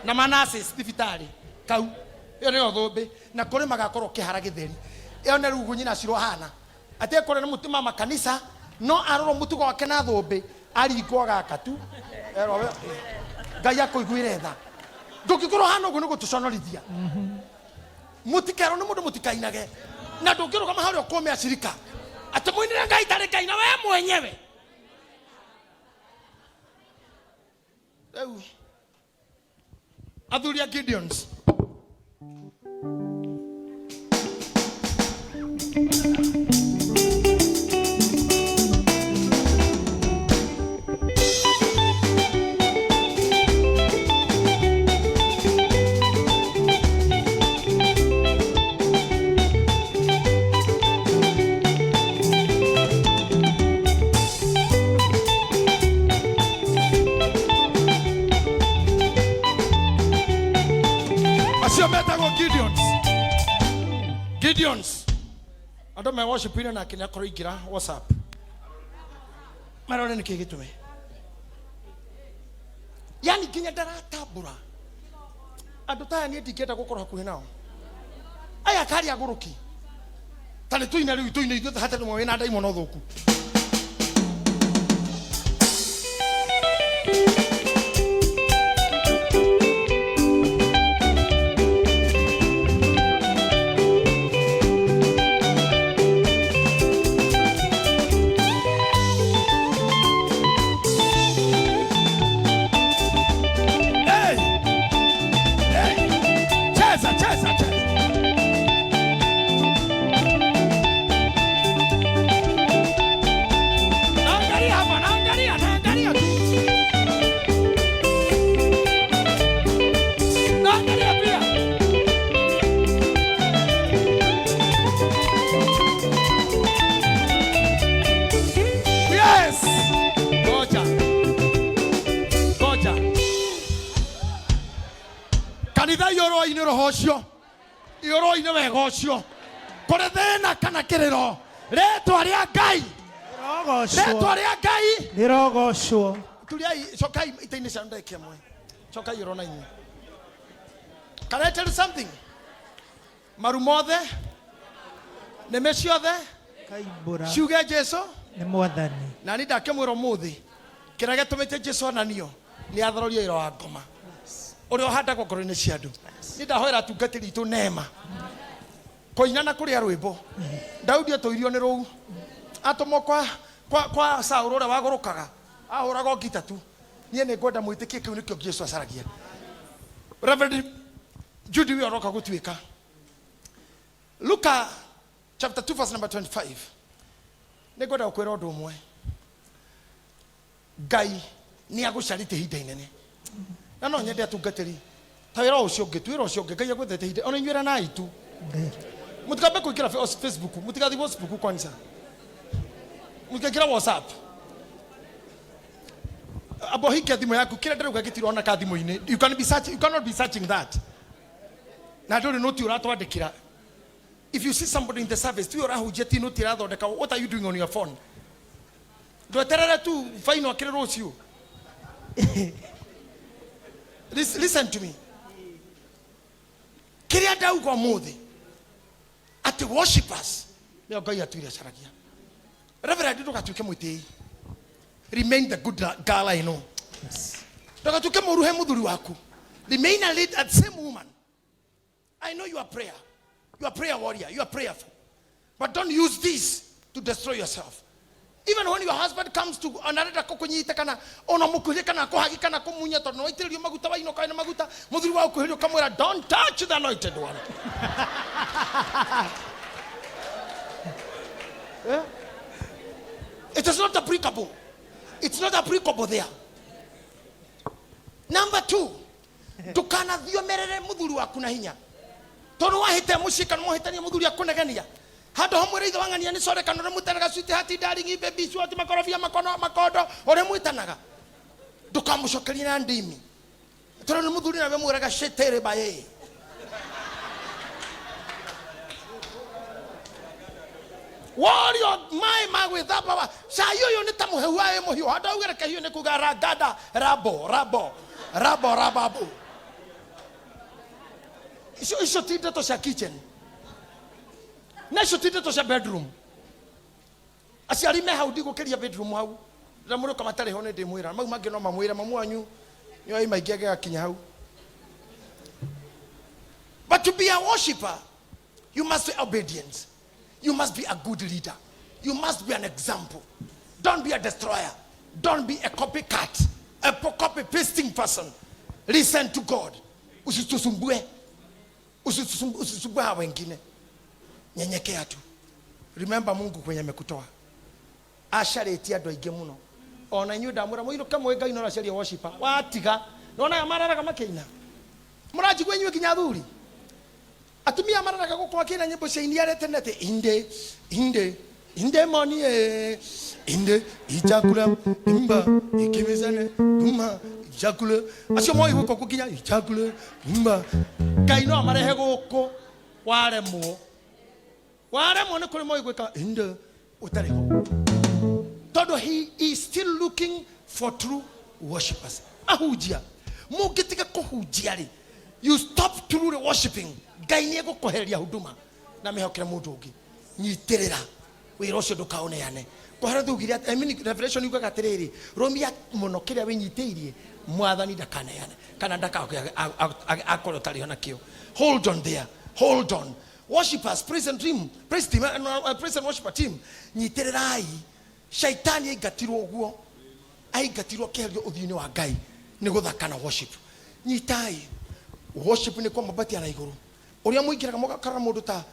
na manase thibitari kau yo ne othombe na kore magakoro kihara githeri iyo ne rugu nyina ciro hana ate kore ne mutima makanisa no aroro mutugo wake na thombe ari ngo gaka tu ero gaya kuiguire tha ndukikoro hana ugu nugo tuconorithia mutikero ne mundu mutikainage na ndukiro kama hali okome ashirika ate muinire ngai tare kai na we mwenyewe Adulia Gideons. Gideons. I don't mind worship in na kina korigira WhatsApp. Marone nikigitume. Yani kinya darata bura. Adutaya ni etiketa gukora hakuhi nao. Aya kari aguruki. Tale tuina riu tuina ithu hata no wena ndai mono thuku. Yoro ine wegocio kore thena kana kiriro retwa ria ngai Nirogocwo tuliai chokai itaine shanda kemwe chokai yoro na inyi. Can I tell you something? Marumothe nemeciothe kaibura shuge Jesu ne mwathani na ni ndakemwiro muthi kirage tumite Jesu ananio ni athororio iro wa ngoma uri ohanda gokoro-ini cia andu ni ndahoera tungatiri itu neema koina na kuria rwimbo Daudi atoirio ni ruu atomo kwa Saul ura wagurukaga ahuraga ngita tu nie ni ngwenda mwitikie kiu nikio Jesu acaragia. Reverend Judy we oroka gutwika Luka chapter 2 verse number 25 ni ngwenda gukwira undu umwe Ngai ni agucarite hinda inene na no nyende atungatiri tawira ucio ngitwira ucio ngai agwethete hinde ona inywera na itu mutikabe kuikira Facebook mutikathi Facebook kwanza mutikira WhatsApp abo hike thimo yaku kire nderuga gitiro ona ka thimo-ini you cannot be searching that na ndori no ti uratwandikira. If you see somebody in the service tu urahujeti no tirathondeka what are you doing on your phone ndweterere tu faino akire rucio. Listen to me. Kiria ndauga muthi ati worshipers ni ngai atuire caragia. Reverend ndugatuike mwitei. Remain the good girl I know. Ndugatuike muruhe muthuri waku. Remain a lead at same woman. I know you are prayer. You are prayer warrior. You are prayerful. But don't use this to destroy yourself. Even when your husband comes to another kukunyita kana ona mukuhire kana kuhagi kana kumunya to no itirio maguta wa inoka na maguta muthuri wa kuhirio kamwira don't touch the anointed one. It is not applicable. It's not applicable there. Number 2, tukana thiomerere muthuri waku na hinya tono wahite mushika no hitania muthuri akunegania hado homwe itho wangania ni sore kanore mutanaga switi hati darling baby swati makorofia makondo ore mwitanaga ndukamucokeria na ndimi tono ni muthuri na we mwiraga shetere baye warrior my with that power sayo ni tamuhewa we muhio hado ugere kahio ni kugara gada rabo icio ti ndeto cia kitchen na icio ti ndeto cia bedroom. Aciari me hau ndigukiria bedroom hau na mũrũka matarĩ ho nĩ ndĩmwĩra mau mangĩ no mamwĩre mamu wanyu nĩoĩ maingĩ agĩgakinya hau. But to be a worshipper, you must be obedient. You must be a good leader. You must be an example. Don't be a destroyer. Don't be a copycat, a copy pasting person. Listen to God. Usitusumbue hawa wengine. Nyenyekea tu. Remember Mungu kwenye amekutoa. Asharetia ndo aige muno. Ona inyu ndamura muiru kamwe Ngai no racaria worshipper. Watiga. Nona ya mararaga makeina. Muraji kwenyu kinya thuri. Atumia mararaga gukwa kina nyimbo cia inia tenete inde moni inde ijakula imba ikimizane kuma ijakula acio moi guko kukinya ijakula imba Ngai no amarehe guko waremwo ni kuri moi gwika inde utari ho todo. He is still looking for true worshippers. Ahujia mungitiga kuhujia ri, you stop truly worshiping, Ngai ni gukohereria huduma na mehokera mundu ungi. Nyitirira wira ucio ndukaoneane kwara thugiria. I mean Revelation yugaga atiriri, romia muno kiria winyitiirie mwathani ndakaneane kana ndakakorwo tariho nakio. Hold on there, hold on. Worshippers, praise and worshiper team, nyitirirai. Shaitani aigatirwo uguo, aigatirwo kerio uthiini wa Ngai ni guthakana worship. Nyitai worship ni kwa mabati ya iguru. Uria muingiraga mugakara mundu ta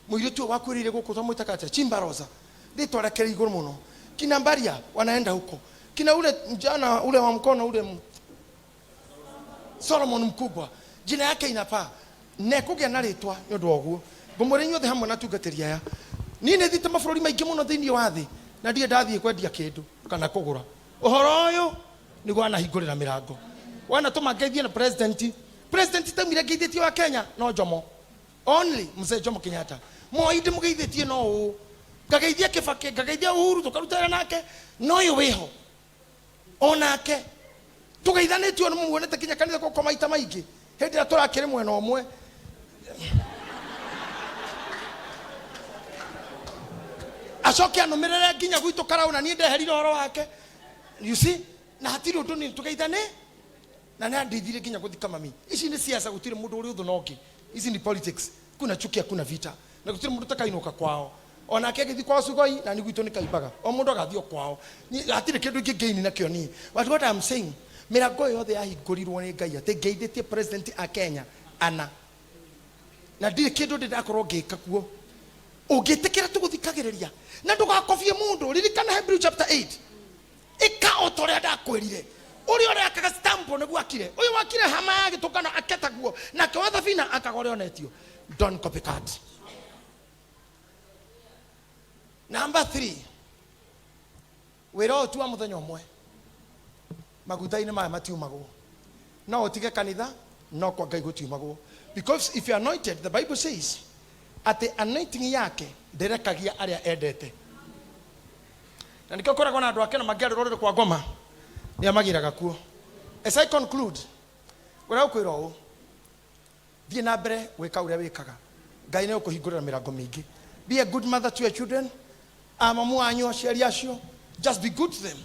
muiritu wakwirire guku tamwitaka Chimbaroza nditwara keri iguru muno. Kina Mbaria wanaenda huko, kina ule mjana ule wa mkono ule Solomon mkubwa, jina yake inapaa nekugia na ritwa ni undu oguo. Ngumure nyothe hamwe na tungateria ya nini thite mabũrũri maingĩ muno thiini wa thi na ndie ndathie kwendia kindu kana kugura. Uhoro uyu ni gwana hingurira mirango wana tumangeithie na president tamire ngeithĩtie wa Kenya no Jomo only mzee Jomo Kenyatta. Moi ndimugeithĩtie no u ngageithia Kibaki, ngageithia Uhuru, tukarutana nake no yu wiho onake tugeithanĩtio no muonete kinya kanitha kwa maita maingĩ hĩndĩ ĩrĩa tũrakĩrĩ mwena ũmwe. Acoke anumirire nginya gwitu Karauna ni ndeherire horo wake. You see, na hatiri undu ni tugeithane na na ndithire nginya guthika mami. Ici ni siasa, gutire mundu uri uthu noki. Ici ni politics. Kuna chuki, kuna vita. Na gutire mundu takainuka kwao. Ona akegithi kwa Sugoi na ni gwitu ni kaibaga. O mundu agathio kwao. Hatiri kindu kingeini na kio ni. But what I'm saying, mirago yothe yahingũrirwo ni Ngai ati ngeithĩtie president a Kenya ana. Na ndire kindu ndakorwo ngika kuo. Ugitikira tuguthikagiriria na ndugakofie mundu. Ririkana Hebrew chapter 8 ika otoria ndakwirire uri ore akaga stamp niguo akire uyu wakire hama agitukana aketaguo na kiwatha vina akagore onetio. Don't copycat. Number 3, wira tu wa muthenya umwe magutaini maya matiumagwo no utige kanitha no kwa Ngai gutiumagwo. Because if you are anointed, the Bible says at the anointing yake ndirekagia aria endete. Na nikio koragwo na andu ake na magiari rorere kwa ngoma ni amagiraga kuo. As I conclude, wira ukwira u thie na mbere gwika uria wikaga, Ngai ni ukuhingurira mirango mingi. Be a good mother to your children. Mamu anyu aciari acio, just be good to them.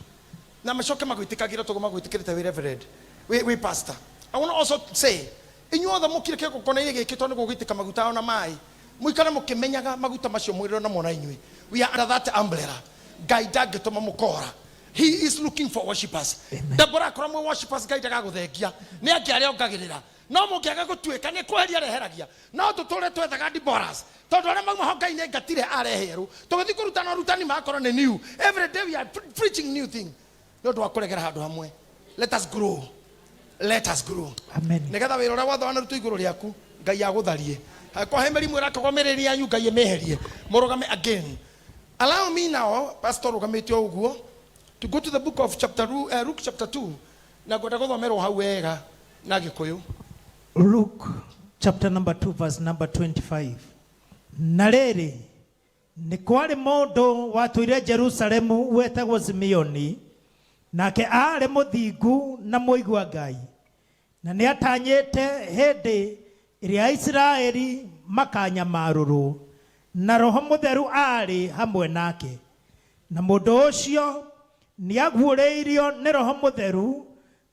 Na macoke magwitikagira tugo magwitikirite we reverend, we pastor. I want to also say, inyuothe mukire kiko konaire gikitwo ni gugwitika maguta ona mai muikare mukimenyaga maguta macio mwiriro na mona inyui. We are under that umbrella. Ngai ndangĩtũma mũkora. He is looking for worshippers. Ndabora akorwo mwe worshippers Ngai ndagagũthengia nĩ angĩarĩa ongagĩrĩra. No mũngĩaga gũtuĩka nĩ kweheria reheragia. No tũtũre twethaga diboras tondũ arĩa mauma ho Ngai nĩ ngatire areherũ. Tũgĩthiĩ kũrutana ũrutani makorwo nĩ new. Every day we are preaching new thing. Nĩ ũndũ wa kũregera handũ hamwe. Let us grow. Let us grow. Amen. Nĩgetha wĩra ũrĩa wothe wanarutwo igũrũ rĩaku Ngai agũtharie. Kwa hemeri mwĩra kũgomerĩria yanyu Ngai emeherie. Mũrũgame again. Allow me now, Pastor Ugametio uguo, to go to the book of Luke chapter 2. Na gwenda gũthomerwo hau wega na Gĩkũyũ. Luke chapter number 2 verse number 25. Na rĩrĩ nĩ kwarĩ mũndũ watũire Jerusalemu wetagwo Simeoni, nake aarĩ mũthingu na mũigua Ngai, na nĩ atanyĩte hĩndĩ ĩrĩa Isiraeli makanyamarũrũ, na Roho Mũtheru arĩ hamwe nake. Na mũndũ ũcio nĩaguũrĩirio nĩ Roho Mũtheru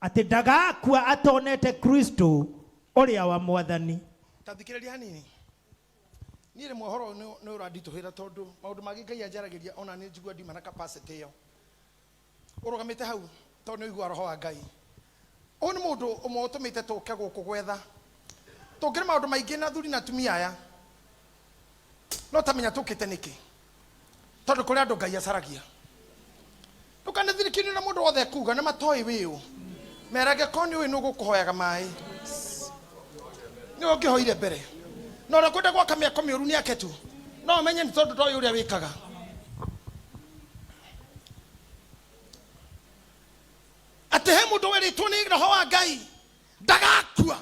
atĩ ndagakua atonete Kristo ũrĩa wa Mwathani. Tathikĩrĩria hanini. Niĩ rĩmwe ũhoro nĩ ũranditũhĩra tondũ maũndũ mangĩ Ngai anjaragĩria ona nĩ njigua ndima na capacity ĩyo. Ũrũgamĩte hau tondũ nĩ ũigua Roho wa Ngai. Ũyũ nĩ mũndũ ũmwe ũtũmĩte tũke gũkũ gwetha. Tũngĩrĩ maũndũ maingĩ na athuri na atumia aya. No tamenya tũkĩte nĩkĩ. Tondũ kũrĩ andũ Ngai acaragia. Ndũkanethirikĩrio na mũndũ wothe kuga nĩ matoĩ wĩũ. Merage koni ũyũ nĩ ũgũkũhoyaga maĩ. Nĩ ũngĩhoire mbere. No ũrĩa kwenda gwaka mĩako mĩũru nĩ ake tu. No ũmenye nĩ tondũ ndoĩ ũrĩa wĩkaga. Atĩ he mũndũ wĩrĩtwo nĩ Roho wa Ngai ndagakua.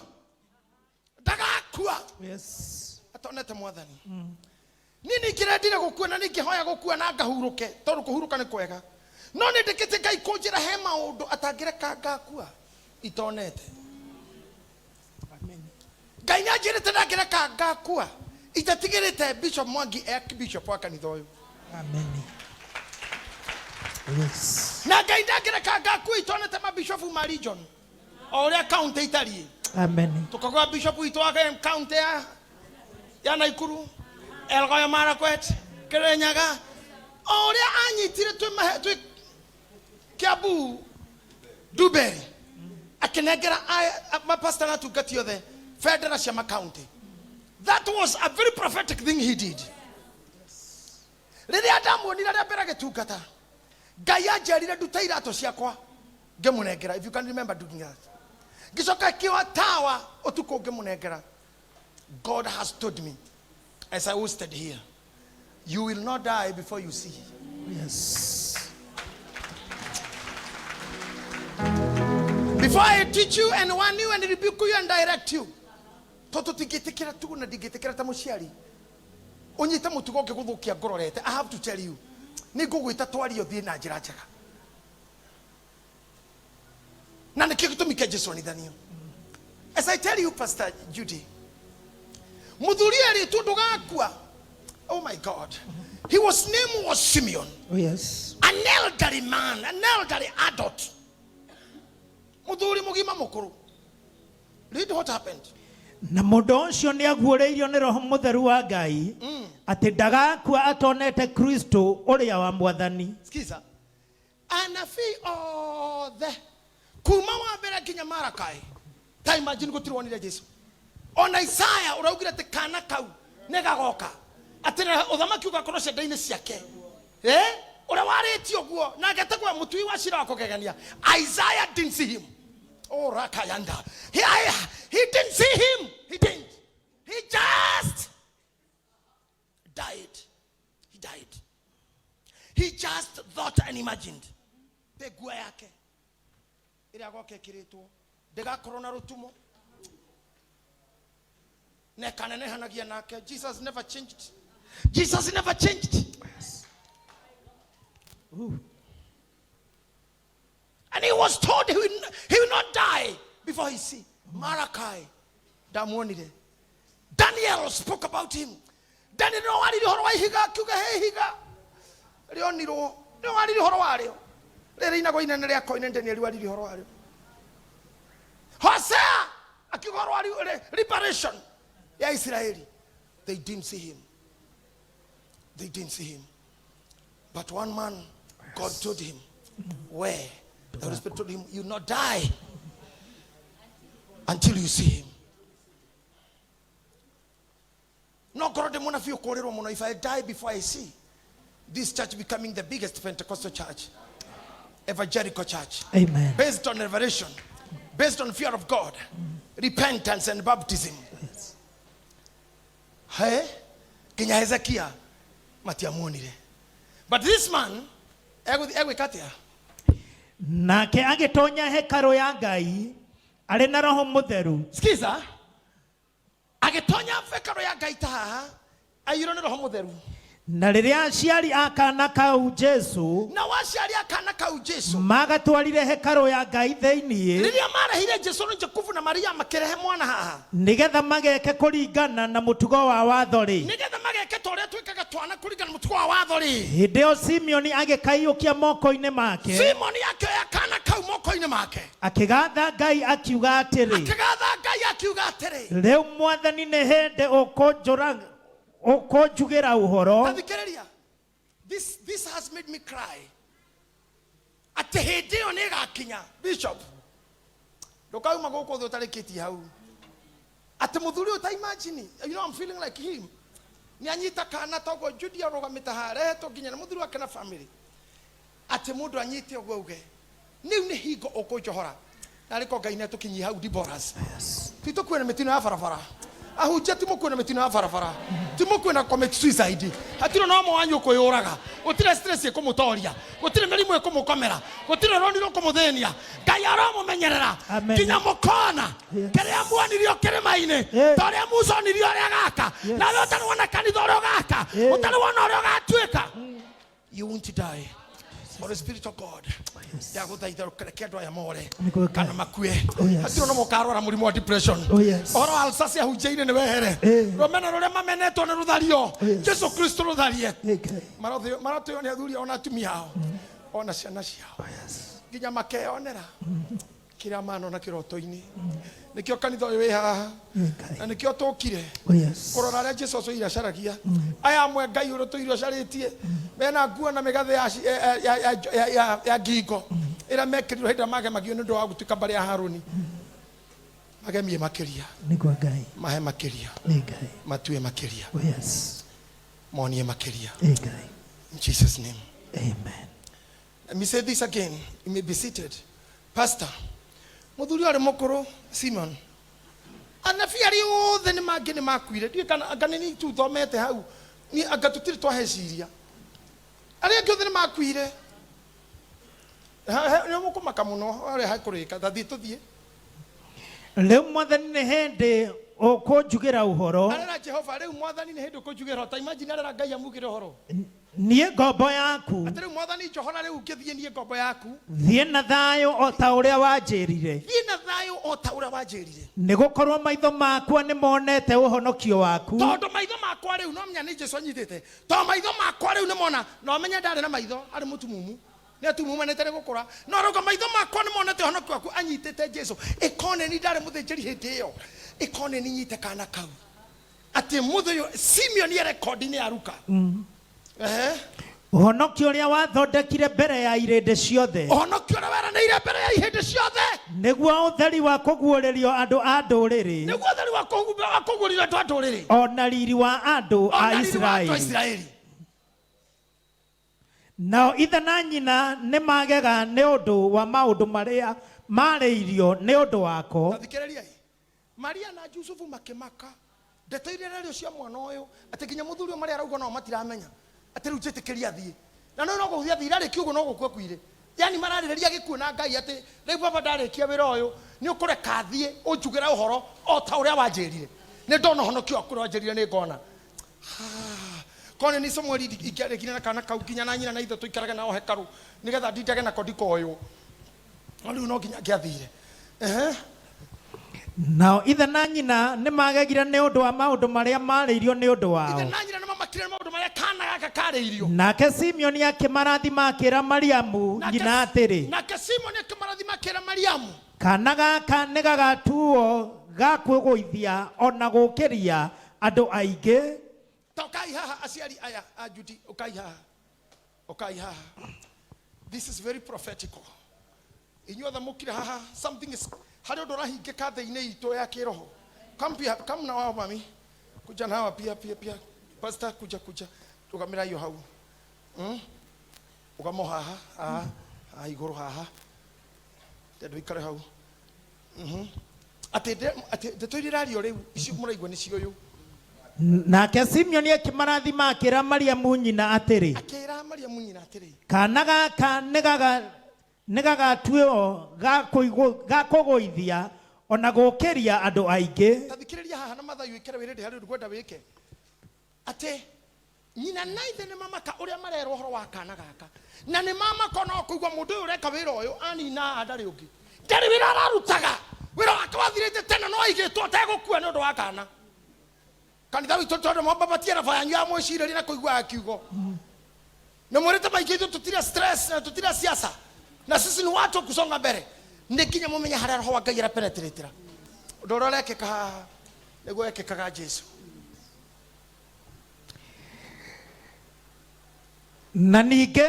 Ndagakua. Yes. Atonete Mwathani. Nini kĩrendire gũkua na nĩngĩhoya gũkua na ngahurũke tondũ kũhurũka nĩ kwega. No nĩ ndĩkĩte Ngai kũnjĩra he maũndũ atangĩreka ngakua itonete. Amen. Ngai nĩanjĩrĩte ndangĩreka ngakua itatigĩrĩte Bishop Mwangi Bishop wa kanitha ũyũ. Amen. Yes. Na Ngai ndangĩreka ngakua itonete mabishopu ma region. O ũrĩa county itariĩ. Amen. Tukagwa bishop witũ wa county ya Naikuru, Elgeyo Marakwet, Kirinyaga. O ũrĩa anyitire twĩ Kiambu, Duberi. Akinegera mapastor na tungati othe federal cia county. That was a very prophetic thing he did. Rĩrĩa ndamuonire rĩa mbere gĩtungata, Ngai anjĩrire nduta iratũ ciakwa ngĩmũnengera. If you can remember doing that. Gisoka kiwa tawa otuko ngĩmũnengera. God has told me as I hosted here, you will not die before you see. Yes. Before I teach you and warn you and rebuke you and direct you. Toto tigetekera tu na digetekera ta mũciari. Onyita mũtugo ngĩgũthũkia ngororete. I have to tell you. Nĩ ngũgwĩta twario thiĩ na njĩra njega. Na nĩkĩo gĩtũmi kĩa Jesũ nithanio. As I tell you, Pastor Judy, mũthuri arĩtwo ndũgakua. Oh my God. His name was Simeon. Oh yes. An elderly man, an elderly adult. Mũthuri mũgima mũkũrũ. Read what happened. Na mũndũ ũcio nĩaguũrĩirio nĩ Roho Mũtheru wa Ngai atĩ ndagakua atonete Kristo ũrĩa wa Mwathani. Skiza. Anabii othe kuma wa mbere nginya Malakai. Ta imagine gũtirwonire Jesũ. Ona Isaya ũraugire atĩ kana kau nĩ gagoka. Atĩ ũthamaki ũgakorwo ciande-inĩ ciake. Ũrĩa warĩtio guo na agetegwo mũtui wa cira wa kũgegania. Isaiah didn't see him. Oh, Rakayanda. He didn't see him. He didn't. He just died. He died. He just thought and imagined. Tegua yake. Ira goke kiritwo. Ndĩgakorwo na rũtumo. Nekanenehanagia nake. Jesus never changed. Jesus never changed. Yes. And he was told he will not die before he see. Malachi, Damonide. Daniel spoke about him. Daniel no wali horo wa higa kuga he higa. Leoniro no wali horo wa leo. Lere ina go ina nere akoine Daniel wali horo wa leo. Hosea akigoro wali reparation ya Israeli. They didn't see him. They didn't see him. But one man, God told him, where? The Holy Spirit told him, you will not die until you see him. No, God, if I die before I see this church becoming the biggest Pentecostal church, evangelical church, Amen. Based on revelation, based on fear of God, repentance and baptism. Yes. Hey, Kenya Hezekiah, Matiamonire. But this man, nake agĩtonya hekaru ya Ngai arĩ na Roho Mũtheru. Skiza. Agĩtonya hekaru ya Ngai ta haha aiyũrwo nĩ Roho Mũtheru. na riria aciari akana kau Jesu na waciari akana kau Jesu magatwarire hekaru ya Ngai thiini riria marehire Jesu na Jakubu na Maria makirehe mwana haha nigetha mageke kuringana na mutugo wa watho ri nigetha mageke toria twikaga twana kuringana mutugo wa watho ri hinde o Simeoni agikaiukia moko-ini make Simoni yake akana kau moko-ini make akigatha Ngai akiuga atiri riu Mwathani ni hinde ukonjugira uhoro. This has made me cry. Ate hinde yo nigakinya Bishop ndukauma guku thu tarikiti hau ate muthuri uta imagine, you know, I'm feeling like him ni anyita kana togo Judia rogamita hare to ginya na muthuri wake na family ate mundu anyite ogwo uge niu ni hingo ukunjohora na riko Ngai ne tukinyi hau diboras tito kwena metino ya farafara ahujia timo kwena metino ya farafara timo kwena commit suicide hatiro no mo wanyu kuyuraga utire stress ye kumutoria utire merimu ye kumukomera utire roni ro kumuthenia Ngai aromo menyerera kinya mukona kere amwani rio kere maine tore muso ni rio regaka na ro tani wana kanitho ro gaka utani wana ro gatweka you won't die for the Spirit of God. Ya guthaitha kendo ya more kana makue hatiro no mukarora murimu wa depression oro alsasi ahujeine ne wehere romena rore mameneto ne ruthario Jesu Kristo rutharie maratho yo ne athuri ona atumia hao ona ciana ciao ginya makeonera kira mano na kiroto-ini nikio kanitho wi haha na nikio tukire kurora ria Jesu so ira caragia aya amwe Ngai urutuirio caritie mena nguo na migathe ya ngingo ira mekiriro hinda mage magio ni ndu wa gutuika bari ya Haruni magemie makiria nigwa Ngai mahe makiria Ngai matue makiria monie makiria Ngai in Jesus name amen. Let me say this again. You may be seated. Pastor muthuri ari mukuru Simon anafiari othe ni mangi ni makuire ndi kana ni tu thomete hau ni agatutiri twaheciria ari angi othe ni makuire ni mukumaka muno ari hakurika thathi tuthie riu Mwathani ni hindi ukunjugira uhoro arera Jehova riu Mwathani ni hindi ukunjugira ta imagine arera Ngai amugire uhoro nie ngombo yaku atari Mwathani Johana riu ukithie nie ngombo yaku thie na thayo o ta uria wanjirire thie na thayo o ta uria wanjirire ni gukorwo maitho makwa ni monete uhonokio waku tondu maitho makwa riu no menya ni Jesu anyitite to maitho makwa riu ni mona no menya ndari na maitho ari mutumumu ni atumumu ne tere gukura no rogo maitho makwa ni monete uhonokio waku anyitite Jesu ikone ni ndari muthinjiri hindi yo ikone ni nyite kana kau ati muthuyo Simeon ni record ni aruka uhonokio uria wathondekire mbere ya irinde ciothe uhonokio uria weranĩire mbere ya ihĩndĩ ciothe nĩguo ũtheri wa kũguũrĩrio andũ a ndũrĩrĩ nĩguo ũtheri wa kũguũrĩrio andũ a ndũrĩrĩ ona riri wa andũ a Isiraeli nao ithe na nyina nĩ magega nĩ ũndũ wa maũndũ marĩa marĩirio nĩ ũndũ wako. Thikĩrĩriai Maria na Jusufu makĩmaka ndeto iria rĩrĩo cia mwana ũyũ atĩ nginya mũthuri ũyũ marĩa arauga no matiramenya atĩ rĩu njĩtĩkĩria thiĩ na no gũthiĩ athiĩ irarĩkia ũguo no gũkua kuire yani mararĩrĩria gĩkuũ na Ngai atĩ rĩu baba ndarĩkia wĩra ũyũ nĩ ũkũreka thiĩ ũnjugĩre ũhoro o ta ũrĩa wanjĩrire nĩ ndona ũhonokio waku wanjĩrire nĩ ngona kone ni Samueli ikiarĩkire na kana kau nginya na nyina na ithe tũikarage nao hekaru nĩgetha ndindage nako ndikoywo rĩu no nginya ngĩathire nao ithe na nyina nĩ magegire nĩ ũndũ wa maũndũ marĩa marĩirio nĩ ũndũ wao. Ithe na nyina nĩ mamakire maũndũ marĩa kana gaka karĩirio. Nake Simeoni akĩmarathima akĩra Mariamu nyina atĩrĩ. Nake Simeoni akĩmarathima akĩra Mariamu. Kana gaka nĩ gagatuo ga kwĩgũithia ona gũkĩria andũ aingĩ. Tokai haha aciari aya a Judi ukai haha. Ukai haha. This is very prophetical. Inyuothe mũkire haha something is hari ndo rahingika thĩinĩ itũ ya kĩroho. Come na wao mami. Kuja na hawa pia pastor kuja tukamira hiyo hau. Ukamoha haha igũrũ haha. Tendo ikare hau. Ate ndeto rĩu icio mũraigua nĩ cio ũyũ. Nake Simeoni akĩmarathima akĩra Mariamu nyina atĩrĩ. Akĩra Mariamu nyina atĩrĩ. Kana gaka nĩ gagatuo ga kũgũithia ona gũkĩria andũ aingĩ. Tathikĩrĩria haha na mathayu ikere wĩrĩndĩ harĩ ũkwenda wĩke. Ate nyina naithe nĩ mamaka ũrĩa marerwo ũhoro wa kana gaka na nĩ mamaka no kũigua mũndũ ũyũ ũreka wĩra ũyũ anina ndarĩ ũngĩ ndarĩ wĩra ararutaga wĩra wake wathirĩte tene no aigĩtwo ategũkua nĩ ũndũ wa kana kanitha witũ tondũ mwambabatie na banyu ya mwĩcirĩrie na kũigua kiugo na mwĩrĩte maingĩ itũ tutira stress na tutira siasa na sisi ni watu kusonga mbele nĩ nginya mũmenye harĩa roho wa Ngai arapenetrĩtĩra ũndũ ũrĩa ũrekĩka haha nĩguo ekĩkaga Jesu. Na ningĩ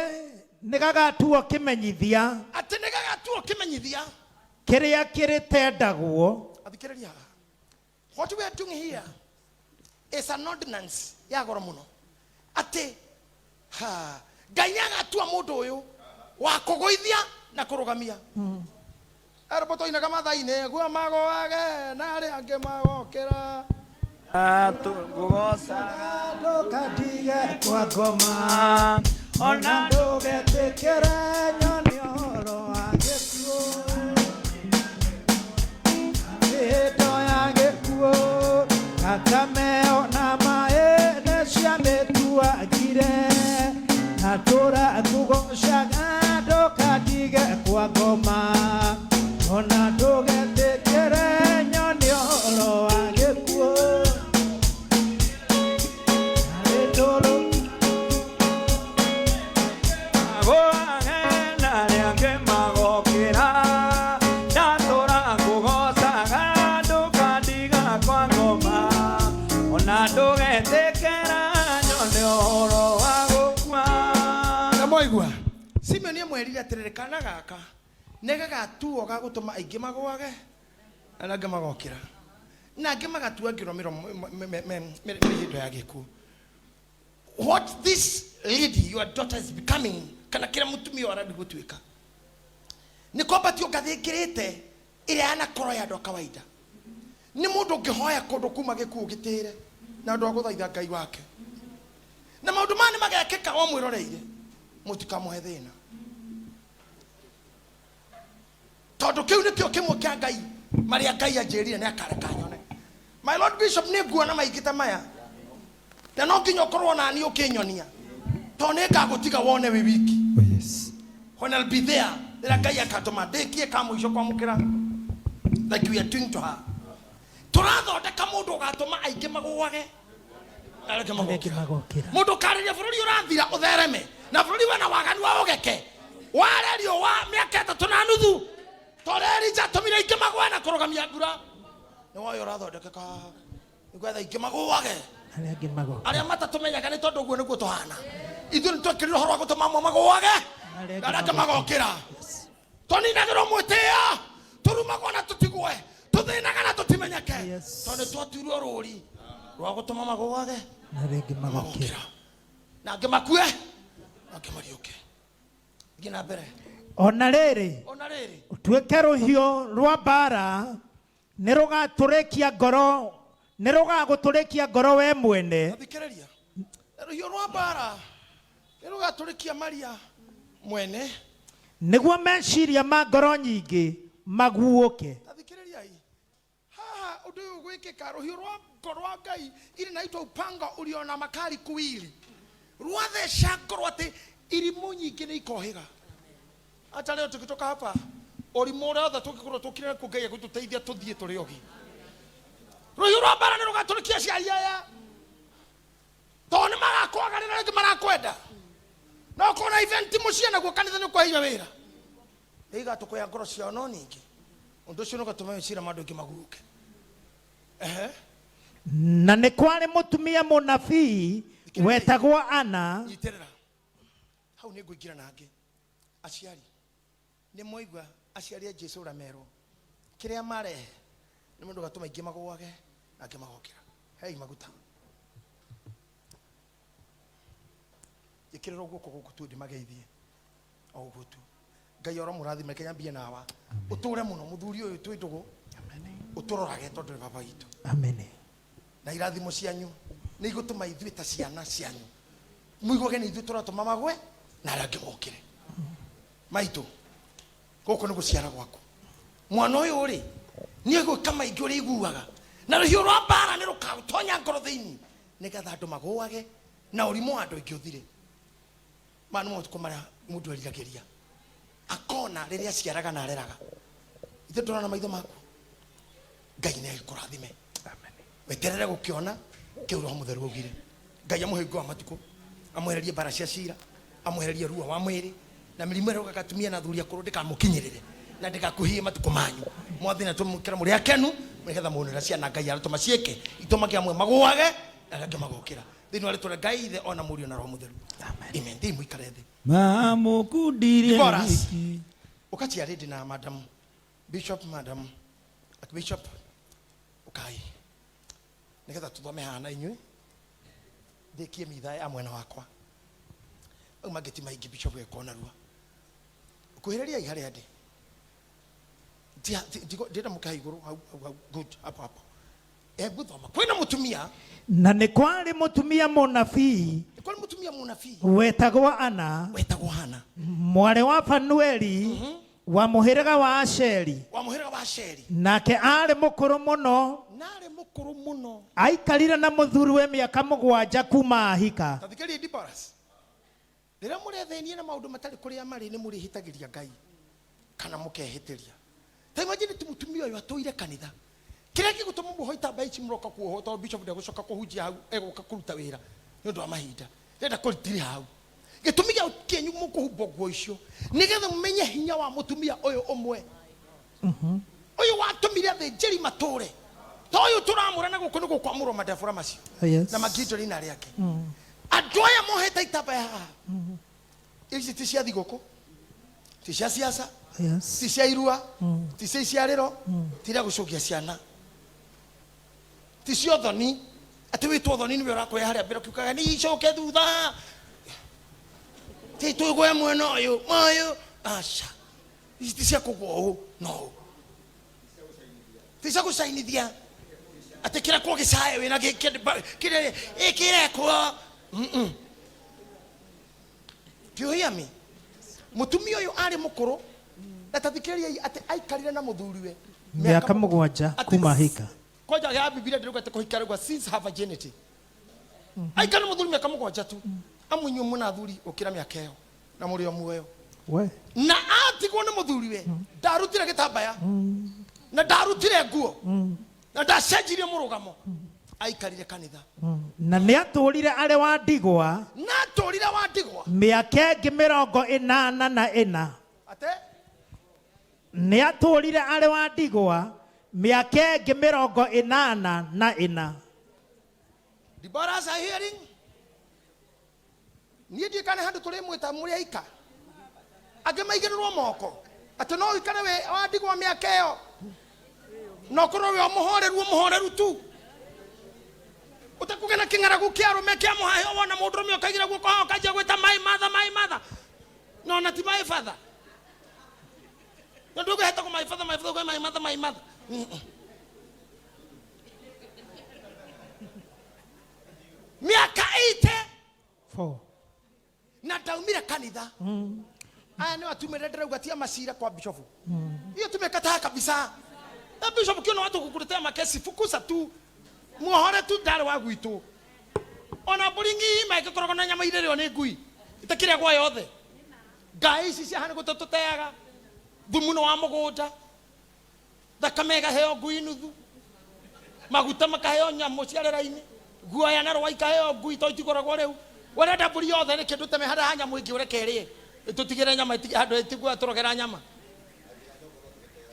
nĩ gagatuo kĩmenyithia atĩ nĩ gagatuo kĩmenyithia kĩrĩa kĩrĩtendagwo. Athikĩrĩria haha, what we are doing here is an ordinance ya goro mũno atĩ Ngai agatua mũndũ ũyũ wa kũgũithia na kũrũgamia. Arabo toinaga mathainĩ gwa magwage na arĩa angĩ magokĩra tũgocaga ndũkatige kwa ngoma ona ndũgetĩkĩre nyone ũhoro wa gĩkuũ hĩndĩ ya gĩkuũ thakame ona maĩ nĩciamĩtuagire na tũratũgocaga ndũkatige kwa ngoma ona ndũgetĩkĩre nyone ũhoro wa gĩkuũ. Simeon amwĩrire atĩrĩrĩ kana gaka nĩ gagatuo ga gũtũma aingĩ magwage na angĩ magokĩra na angĩ magatua ngĩrũmĩrwo hĩndĩ ya gĩkuũ. What this lady your daughter is becoming kana kĩrĩa mũtumia ũyũ arenda gũtuĩka nĩ kwambatio ngathĩkĩrĩte ĩrĩa yanakoro ya andũ a kawaida. Nĩ mũndũ ũngĩhoya kũndũ kuma gĩkuũ gĩtĩre na andũ a gũthaitha Ngai wake na maũndũ maya nĩ magekĩka o mwĩroreire mũtikamũhe thĩna tondũ kĩu nĩkĩo kĩmwe kĩa Ngai marĩa Ngai anjĩrire nĩ akareka nyone. My Lord Bishop nĩ nguona maingĩ ta maya na no nginya ũkorwo nani ũkĩnyonia tondũ nĩ ngagũtiga wone wĩ wiki. When I'll be there rĩrĩa Ngai akatũma ndĩkie ka mũico kwamũkĩra like we are doing to her. Tũrathondeka mũndũ ũgatũma aingĩ magwage na angĩ magokĩra. Mũndũ karĩria bũrũri ũrathira ũthereme na bũrũri wena waganu wa ũgeke warerio wa mĩaka 3 na nuthu toreri jatomire ingĩ magwe na kũrũgamia mbura nĩ woyo ũrathondekeka nĩgwetha ingĩ magwage arĩa matatũmenyaga nĩ tondũ ũguo nĩguo tũhana ithuĩ nĩ twekĩrire ũhoro wa gũtũma amwe magwage na angĩ magokĩra tũninagĩrwo mwĩtĩo tũrumagwo na tũtigwe tũthĩnaga na tũtimenyeke tondũ nĩ twatuirwo rũri rwa gũtũma magwage na angĩ magokĩra na angĩ makue angĩ mariũke gina mbere. Ona rĩrĩ ũtuĩke rũhiũ rwa mbara nĩ rũgatũrĩkia ngoro nĩ rũgagũtũrĩkia ngoro we mwene. Thikĩrĩria rũhiũ rwa mbara nĩ rũgatũrĩkia maria mwene nĩguo meciria ma ngoro nyingĩ maguũke. Thikĩrĩria haha ũndũ ũyũ gwĩkĩka rũhiũ rwa ngoro wa Ngai ili naitwa upanga ulio na makali kuwili rwathesha ngoro atĩ irimũ nyingĩ nĩ ikohĩga. Hata leo tukitoka hapa ũrimũ ũrĩa othe tũngĩkorwo tũkire kũ Ngai agũtũteithia tũthiĩ tũrĩ ogi. Rũhiũ rwa mbara nĩ rũgatũrĩkia aciari aya tondũ nĩ magakwagarĩra rĩngĩ marakwenda no kona event mũciĩ naguo kanitha nĩ kwahia wĩra nĩ igatũkũya ngoro ciao no ningĩ ũndũ ũcio nĩ ũgatũma meciria ma andũ aingĩ maguũke. Na nĩ kwarĩ mũtumia mũnabii wetagwo Ana. Nyitĩrĩra hau nĩ ngũingĩra na angĩ aciari nĩ moigua aciari a Jesũ ũrĩa merwo kĩrĩa marehe nĩ mũndũ gatũma aingĩ magwage na angĩ magokĩra. Hei maguta ĩkĩrĩrwo guoko gũkũ tu ndĩmageithie o ũguo tu. Ngai oro mũrathime Kenya mbia nawa ũtũre mũno mũthuri ũyũ twĩ ndũgũ ũtũrorage tondũ nĩ baba witũ. Amen. Na irathimo cianyu nĩ igũtũma ithuĩ ta ciana cianyu mũiguage nĩ ithuĩ tũratũma magwe na arĩa angĩ mokĩre. Maitũ gũkũ nĩ gũciara gwaku mwana ũyũ rĩ nĩ gwĩka maingĩ ũrĩa iguaga na rũhiũ rwa mbara nĩ rũkatonya ngoro thĩinĩ nĩgetha andũ magwage na ũrimũ wa andũ aingĩ ũthire. Manu matukũ marĩa mũndũ eriragĩria akona rĩrĩa aciaraga na areraga. Ithe ndũrona maitho maku, Ngai nĩ agĩkũrathime. Amen. Weterere gũkĩona kĩu Roho Mũtheru augire. Ngai amũhe wa matukũ, amwehererie mbara cia cira, amwehererie ruo wa mwĩrĩ, na mĩrimũ ĩrĩa ũgagatumia na thuri akũrũ ndĩkamũkinyĩrĩre na ndĩgakũhie matukũ manyu. Mwathi na tũmũkĩra mũrĩ akenu nĩgetha muonera ciana Ngai aratũma ciĩke itũmake amwe magũage na angĩ magũkĩra. Thĩinĩ wa rĩtwa rĩa Ngai Ithe ona Mũriũ na Roho Mũtheru. Amen. Thiĩ mũikare thĩ. Mamukundirie wiki. Ukati ready na Madam Bishop, Madam Bishop ukai. Nĩgetha tũthome hana inyuĩ. Ndĩkie mitha ya mwena wakwa. Au mageti maingĩ Bishop ekona rua. Kuhĩrĩria harĩa ndĩ. Ndĩra mũkaha igũrũ hau good hapo. Hebu thoma. Kwĩna mũtumia. Na nĩ kwarĩ mũtumia mũnabii. Nĩ kwarĩ mũtumia mũnabii. Wetagwo Ana. Wetagwo Hana. Mwarĩ wa Fanueli. Wa mũhĩrĩga wa Asheri. Wa mũhĩrĩga wa Asheri. Nake arĩ mũkũrũ mũno. Narĩ mũkũrũ mũno. Aikarire na mũthuriwe mĩaka 7 kuma ahika. Tathikĩrĩria Diboras. Rĩrĩa mũrethenie na maũndũ matarĩ kũrĩa marĩ nĩ mũrĩhĩtagĩria Ngai kana mũkehĩtĩria. Ta imagine mũtumia ũyũ atũire kanitha. Kĩrĩa gĩgũtũma mũhoita baici mũroka kuoho tondũ Bishop ndegũcoka kũhunjia hau egũka kũruta wĩra nĩ ũndũ wa mahinda. Ndenda kũrutire hau. Gĩtũmi gĩa kĩenyu mũkũhumba nguo icio nĩgetha mũmenye hinya wa mũtumia ũyũ ũmwe. Ũyũ watũmire athĩnjĩri matũre. Ta ũyũ tũramũra na gũkũ nĩ gũkwamũrwo madebora macio. Na magindori na arĩa angĩ. Andũ aya mohete itambaya haha. Ici ti cia thigũkũ. Ti cia siasa. Ti cia irua. Ti cia iciarĩro. Ti cia gũcokia ciana. Ti cia ũthoni. Atĩ wĩtwo ũthoni nĩwe ũrakũhe harĩa mbere ũkiugaga nĩ icoke thutha. Ti twĩgwe mwena ũyũ. Aca. Ici ti cia kũgwa ũũ. No. Ti cia gũcainithia. Atĩ kĩrekwo gĩcae wĩna kĩrekwo. Do you hear me? Mutumia ũyũ arĩ mũkũrũ na tathikĩrĩria atĩ aikarire na mũthuriwe mĩaka 7 kuma ahika. Koja ya Biblia ndĩrauga atĩ kũhika rĩgwa since her virginity. Aikara na mũthuri mĩaka 7 tu. Amunyu mũna thuri ũkĩra mĩaka ĩyo na mũrĩ o muoyo. We. Na atigwo nĩ mũthuriwe ndarutire gĩtambaya. Na ndarutire nguo. Na ndacenjirie mũrũgamo. Aikarire kanitha. Na nĩ atũrire arĩ wa ndigwa. Na atũrire wa ndigwa. Mĩaka ĩngĩ 84. Ate? Nĩ atũrire arĩ wa ndigwa mĩaka ĩngĩ 84. Diboras are hearing? Niĩ ndikane handũ tũrĩ mwĩta mũrĩ aika. Angĩ maigĩrĩrwo moko. Atĩ no ikare we wa ndigwa mĩaka ĩyo. No korwo we mũhoreru tu. Utakugena king'aragu kia rume kia muhayo wona mũndũrũme ũkaigĩra guoko haha ũkanjia gwĩta my mother. No na ti my father. No ndũgũheta kũ my father kũ my mother. Miaka 84. Na ndaumire kanitha. Aya nĩ watumire ndĩrauga tia macira kwa Bishop. Hiyo tumekataa kabisa. Na Bishop kiona watu kukuletea makesi fukusa tu. Muhore tu ndari wa gwitũ. Ona buringi maĩkĩkoragwo na nyama irĩrĩo nĩ ngui. Itakĩrĩa gwa yothe. Ngai ici ciahana gũtũteaga. Thumu no wa mũgũnda. Thakame ĩgaheo ngui nuthu. Maguta makaheo nyamũ cia rĩera-inĩ. Guoya na rũa ikaheo ngui to itikoragwo rĩu. Wenda mbũri yothe nĩ kĩndũ teme hada nyamũ ĩngĩ ũreke ĩrĩe. Tũtigĩre nyama handũ ĩtigua tũrogera nyama.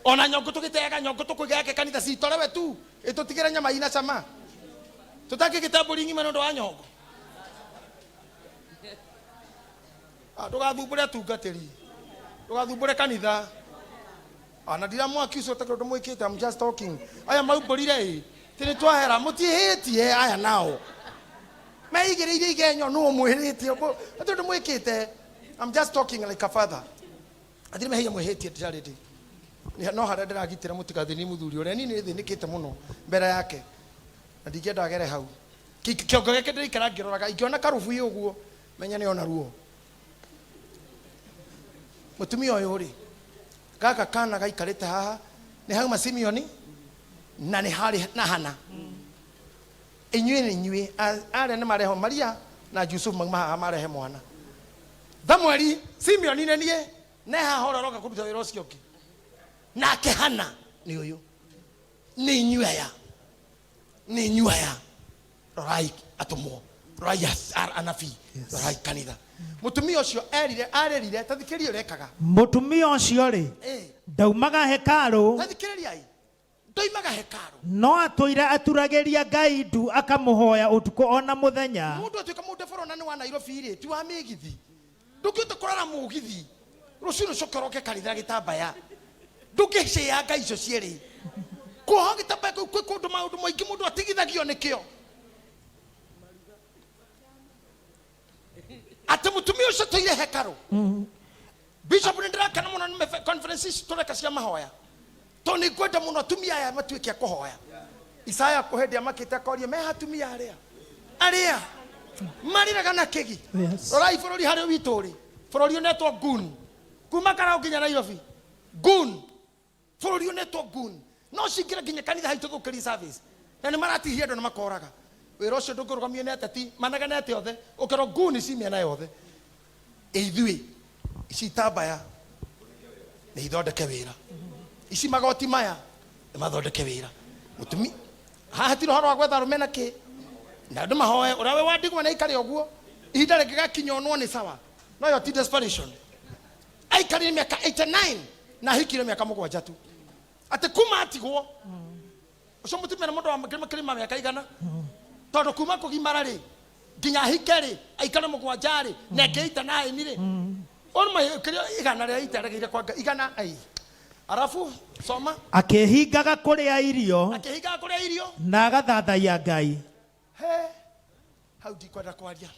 Ona nyongo tũgĩteaga nyongo tũkũigage kanitha citorewe tu. Tũtigĩre nyama ina cama. Tutaki kitabu ringi manondo wa nyongo. Ndũgathumbũre atungatĩri. Ndũgathumbũre kanitha. Ana ndira mwaki ucio ũtakĩrwo ndũmwĩkĩte. I'm just talking. Aya maumbũrire tĩrĩ twahera mũtihĩtie aya nao. Maigĩrĩire igenyo no mwĩhĩtie. Atĩ ndũmwĩkĩte. I'm just talking like a father. Atĩ mehia mwĩhĩtie ndĩrarĩndĩ. No harĩa ndĩragitĩra mũtigathĩni mũthuri ũrĩa niĩ nĩthĩnĩkĩte mũno mbere yake. Na ndingĩenda agere hau. Kĩongo gĩake ndĩraikara ngĩroraga ingĩona karubu ũguo menya nĩ ona ruo. Mũtumia ũyũ rĩ gaka kana gaikarĩte haha nĩ hauma Simeoni na nĩ harĩ na Hana. Inyuĩ arĩa nĩ mareho Maria na Yusuf marehe mwana Thamweri Simeon nenie ne hahora roka kuruta wira ucio ki nake Hana ni uyu ni nywaya rorai atomo rorai anafi rorai kanitha mutumia ucio arerire tathikiria urekaga mutumia ucio ri ndaumaga hekaru tathikiria ndoimaga hekaru no atwira aturageria Ngai ndu akamuhoya utuko ona muthenya mundu atuika mundu borona ni wa Nairobi ri ti wa migithi ndukiute kurara mugithi rucino cokoroke kanitha gitambaya ndukiciya Ngai icio cieri kuho gitambaya kwi kundu maundu maingi mundu atigithagio nikio ati mutumia ucio toire hekaru bishop ndrakana muno ni conferences tureka cia mahoya to ni kwenda muno atumia aya matuike kuhoya Isaya kuhendia makite korie me hatumia aria mariraga na kigi rorai bururi hari wituri bururi unetwo gun kuma kara ukinya Nairobi gun bururi unetwo gun no cingira nginya kanitha haitu thukiri service na ni maratihia andu na makoraga wira ucio ndungurugamio ni ateti managanete othe ukero gun cimia na yothe ithui ici tambaya ni ithondeke wira ici magoti maya ni mathondeke wira mutumi hatiro haro wa gwetha rumena ki na andu mahoe urawe wandigwa na ikari oguo ihinda rigigakinya onwo ni sawa no yo ti desperation aikari miaka 89 na hikire miaka 7 tu ate kuma atigwo ucio mutumia na mundu wa makirima miaka igana tondu kuma kugimara ri nginya hikere aikare 7 ri na ngeita nae ni ri orma kirio igana ria itaregeire kwa igana ai arafu soma akihingaga kuria irio na agathathaiya Ngai hau ndikwenda kwaria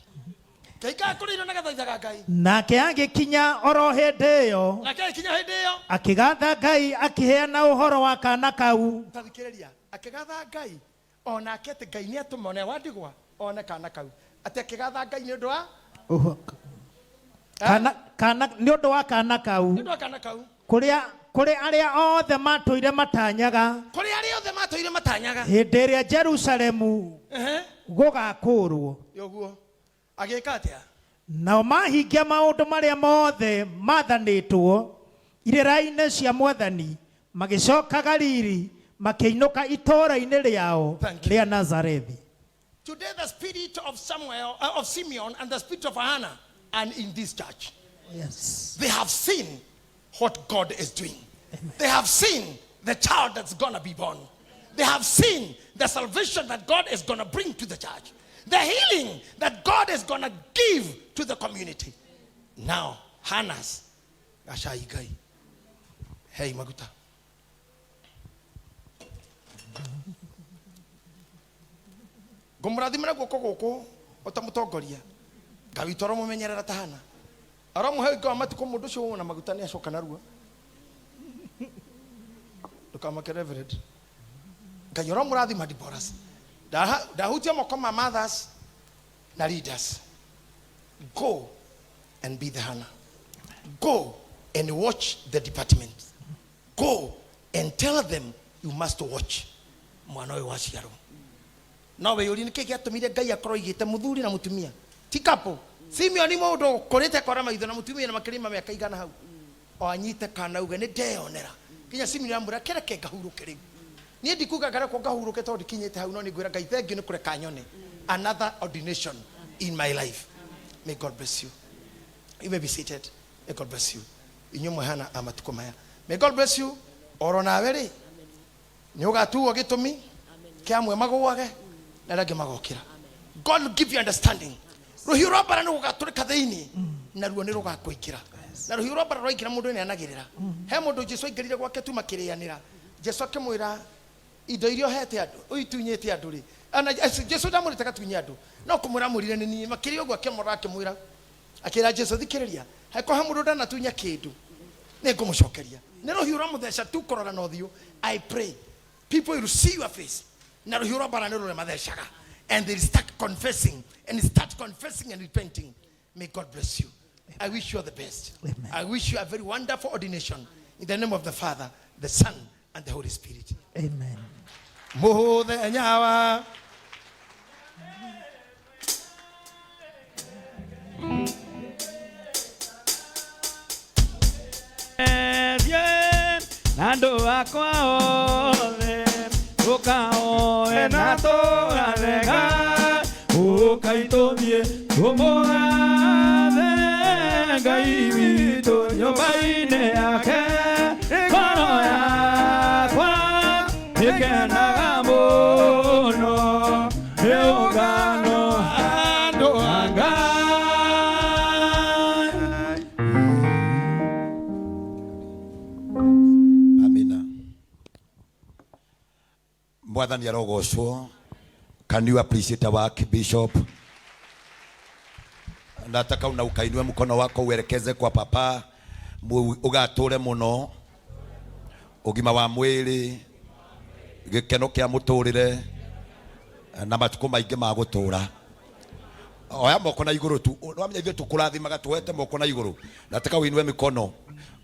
Kaiga kuria na gathaithaga Ngai nake agikinya oro hindi iyo akigatha Ngai akiheana uhoro wa kana kau tathikiriria akigatha Ngai ona akete Ngai ni atumone wandigwa ona kana kau ati akigatha Ngai ni undu wa kana ni undu wa kana kau kuri aria othe matũire matanyaga hindi iria Jerusalemu gũgakũrwo yoguo agĩka atĩa nao mahingia maũndũ marĩa mothe mathanĩtwo irĩra-inĩ cia Mwathani magĩcoka Galili makĩinũka itũũra-inĩ rĩao rĩa Nazarethi. Today the spirit of Samuel of Simeon and the spirit of Hannah are in this church. Yes. They have seen what God is doing. Amen. They have seen the child that's gonna be born. They have seen the salvation that God is gonna bring to the church. The healing that God is gonna give to the community. Now, Hannah's Ashaigai. Hey Maguta. Gomrathi mara goko goko otamutongoria. Gawitoro mumenyerera tahana. Aramu hau kwa matuko mundu cio na maguta ni acoka narua. Ndukamake reverend. Nganyora murathi madiboras. Dahutia mokoma mothers na leaders. Go and be the Hannah. Go and watch the department. Go and tell them you must watch. Mwana we waciaro. No we yuri nike giatumire Ngai akoro igite muthuri na mutumia. Tikapo. Simeon ni mundu kurite kora maitho na mutumia na makirima miaka igana hau. O anyite kana uge ni ndeonera. Kinya Simeon amura kereke ngahuruke riu. Ni ndikuga ngara ko ngahuruke tondu kinyite hau no ni gwira Ngai thank you ni kureka nyone. Another ordination in my life. May God bless you. You may be seated. May God bless you. Inyo Hannah amatuko maya. May God bless you. Orona weri. Ni ugatuo gitumi. Kia mwe magwage. Na rage magokira. God will give you understanding. Ruhiu rwa bara nugaturika thiini na ruo ni rugakuikira. Na ruhiu rwa bara roikira mundu ni anagirira. He mundu Jesu aingirire gwake tu makirianira. Jesu akimwira indo irio hete andu uitunyete andu ri. Ana Jesu ndamurite gatunya andu. No kumura murire ni makiri ogwa akimura akimwira. Akira Jesu thikiriria. Heko ha mundu ndana tunya kindu. Ni ngumucokeria. Ni ruhiu rwa mutheca tu korora no thiu. I pray people will see your face. Na ruhiu rwa bara ni rure mathecaga. And they start confessing and repenting. May God bless you. I wish you all the best. Amen. I wish you a very wonderful ordination in the name of the Father, the Son, and the Holy Spirit. Amen. Nando wakwa othe ukaoe na tũgathega ũkaitũthie tũmũgathe Ngai witũ nyũmba-inĩ yake ngoro yakwa ĩkenaga mũno nĩ ũngano andũ a Ngai. Amina. Mwathani arogocwo. Can you appreciate our Archbishop? Nataka una ukainue mkono wako uelekeze kwa papa, ugatũre muno ũgima wa mwĩrĩ, gĩkeno kĩa mũtũrĩre na matukũ maingĩ ma gũtũra. Oya moko na igũrũ tu. Wamenya ithuĩ tũkũrathimaga tuoete moko na igũrũ. Nataka uinue mikono.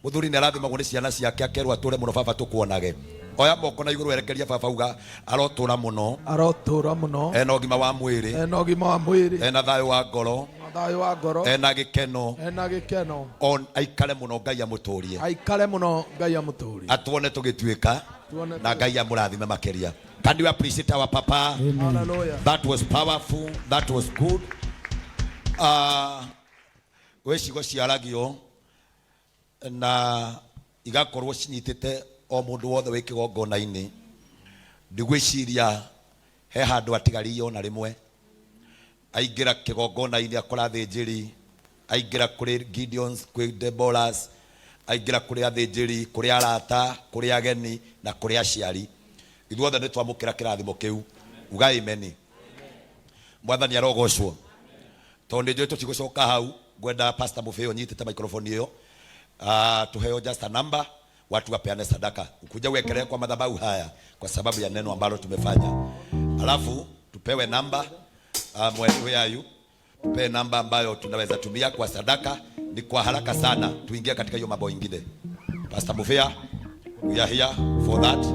Mũthuri nĩ arathimagwo nĩ ciana ciake akerwo atũre muno baba tũkuonage. Oya moko na igũrũ werekeria baba uga arotũra muno. Arotũra muno. Ena ũgima wa mwĩrĩ. Ena ũgima wa mwĩrĩ. Ena thayũ wa ngoro. Thayũ wa ngoro. Ena gĩkeno. Ena gĩkeno. On aikare muno Ngai amũtũrie. Aikare muno Ngai amũtũrie. Atuone tũgĩtuĩka na Ngai amũrathime makĩria. Can you appreciate our papa? Hallelujah. That was powerful. That was good. Wecigo ciaragio na igakorwo cinyitĩte o mũndũ wothe wĩ kĩgongona-inĩ. Ndigwĩciria he handũ atigario na rĩmwe. Aingĩra kĩgongona-inĩ akora athĩnjĩri, aingĩra kũrĩ Gideons, kũrĩ Deborahs, aingĩra kũrĩ athĩnjĩri, kũrĩ arata, kũrĩ ageni na kũrĩ aciari. Ithuothe nĩ twamũkĩra kĩrathimo kĩu. Uga amen. Mwathani arogocwo. Tondũ nĩ njũĩ tũtigũcoka hau, ngwenda Pastor Mũbĩo nyitĩte microphone ĩyo. Tuheo just a number, watu wapeane sadaka. Ukuja uwekelee kwa madhabahu haya kwa sababu ya neno ambalo tumefanya. Alafu tupewe namba, where are you? Tupewe namba ambayo tunaweza tumia kwa sadaka. Ni kwa haraka sana tuingie katika hiyo mambo mengine. Pastor Mũbĩo, we are here for that.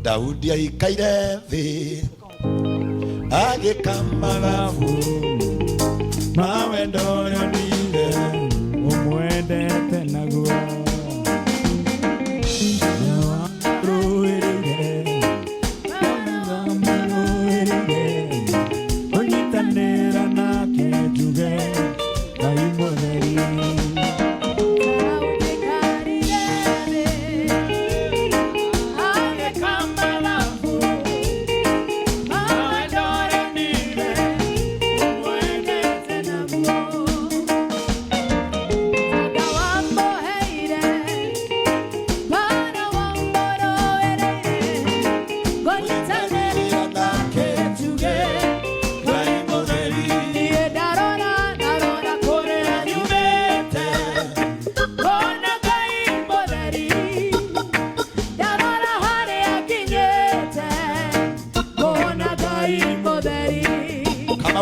Daudi aikaire thĩ agĩkamagabu Mawe ndonire umwendete naguo unyitanĩra nake njuge Ngai mũtheri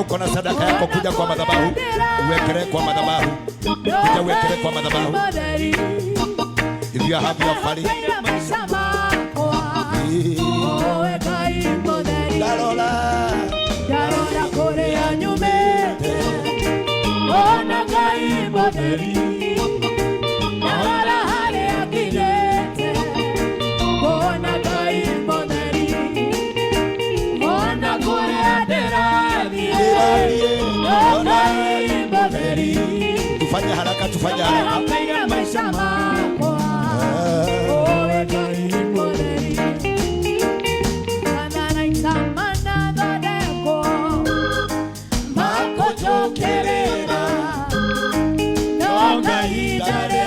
uko na sadaka yako kuja kwa madhabahu, uwekele kwa madhabahu, kuja uwekele kwa madhabahu. If you have your offering, Darola korea nyumete ona Ngai moderi Darola hale akinete ona Ngai moderi ona korea derani ona Ngai moderi. Tufanye haraka, tufanye haraka. Kaira maisha mako ona Ngai moderi Anana itamana dodeko Mako chokerera Nonga idare